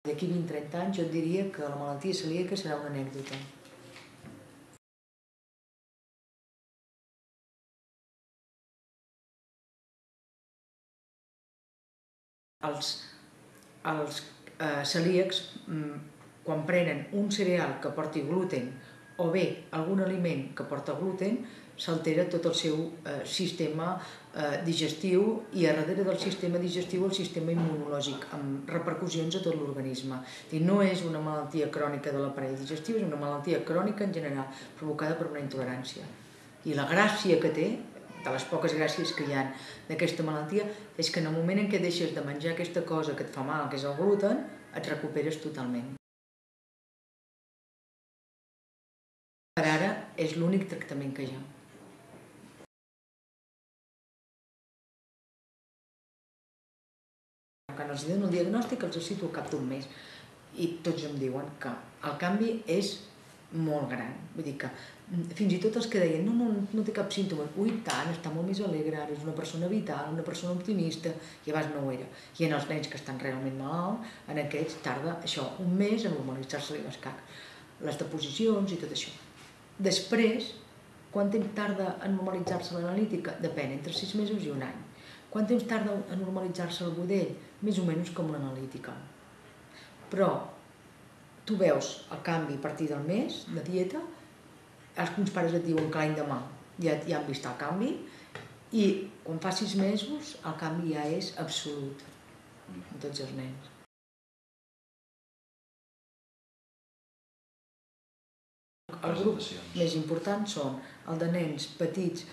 D'aquí 20-30 anys jo et diria que la malaltia celíaca serà una anècdota. Els celíacs, quan prenen un cereal que porti gluten o bé algun aliment que porta gluten, s'altera tot el seu sistema digestiu i a darrere del sistema digestiu el sistema immunològic, amb repercussions a tot l'organisme. No és una malaltia crònica de l'aparell digestiu, és una malaltia crònica en general, provocada per una intolerància. I la gràcia que té, de les poques gràcies que hi ha d'aquesta malaltia, és que en el moment en què deixes de menjar aquesta cosa que et fa mal, que és el gluten, et recuperes totalment. Per ara és l'únic tractament que hi ha. Quan els dono el diagnòstic els cito al cap d'un mes i tots em diuen que el canvi és molt gran. Vull dir que fins i tot els que deien no té cap símptoma, ui tant, està molt més alegre, és una persona vital, una persona optimista, i abans no ho era. I en els nens que estan realment malalts, en aquests tarda això un mes a normalitzar-se-li les deposicions i tot això. Després, quant temps tarda a normalitzar-se l'analítica? Depèn, entre 6 mesos i un any. Quant temps tarda a normalitzar-se el budell? Més o menys com l'analítica. Però tu veus el canvi a partir del mes de dieta, alguns pares et diuen que l'any demà ja han vist el canvi i quan fa 6 mesos el canvi ja és absolut en tots els nens. Els grups més importants són el de nens petits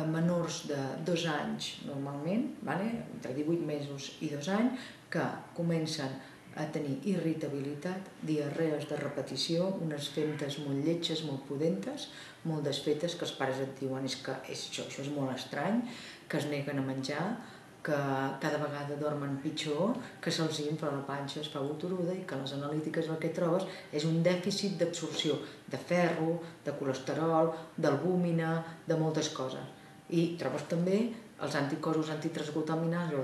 menors de 2 anys normalment, entre 18 mesos i 2 anys, que comencen a tenir irritabilitat, diarrees de repetició, unes femtes molt lletges, molt pudentes, molt desfetes, que els pares et diuen que això és molt estrany, que es neguen a menjar, que cada vegada dormen pitjor, que se'ls infla la panxa, es fa boturuda i que les analítiques el que trobes és un dèficit d'absorció de ferro, de colesterol, d'albúmina, de moltes coses. I trobes també els anticossos antitransglutaminasa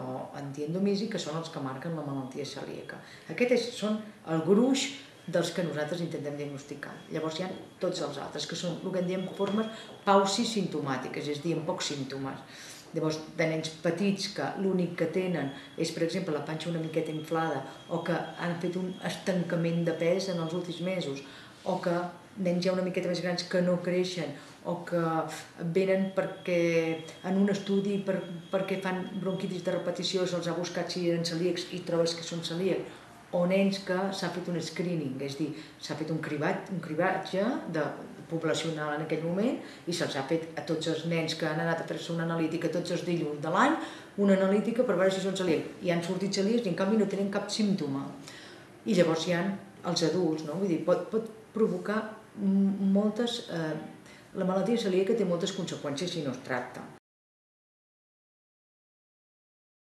o antiendomisi, que són els que marquen la malaltia celíaca. Aquests són el gruix dels que nosaltres intentem diagnosticar. Llavors hi ha tots els altres, que són el que en diem formes paucisimptomàtiques, és a dir, amb pocs símptomes. Llavors, de nens petits que l'únic que tenen és, per exemple, la panxa una miqueta inflada o que han fet un estancament de pes en els últims mesos o que nens ja una miqueta més grans que no creixen o que venen perquè en un estudi perquè fan bronquitis de repetició se'ls ha buscat si eren celíacs i trobes que són celíacs, o nens que s'ha fet un screening, és a dir, s'ha fet un cribatge poblacional en aquell moment i se'ls ha fet a tots els nens que han anat a fer-se una analítica tots els dilluns de l'any, una analítica per veure si són celíacs. I han sortit celíacs i en canvi no tenen cap símptoma. I llavors hi ha els adults, vull dir, pot provocar moltes... La malaltia celíaca té moltes conseqüències si no es tracta.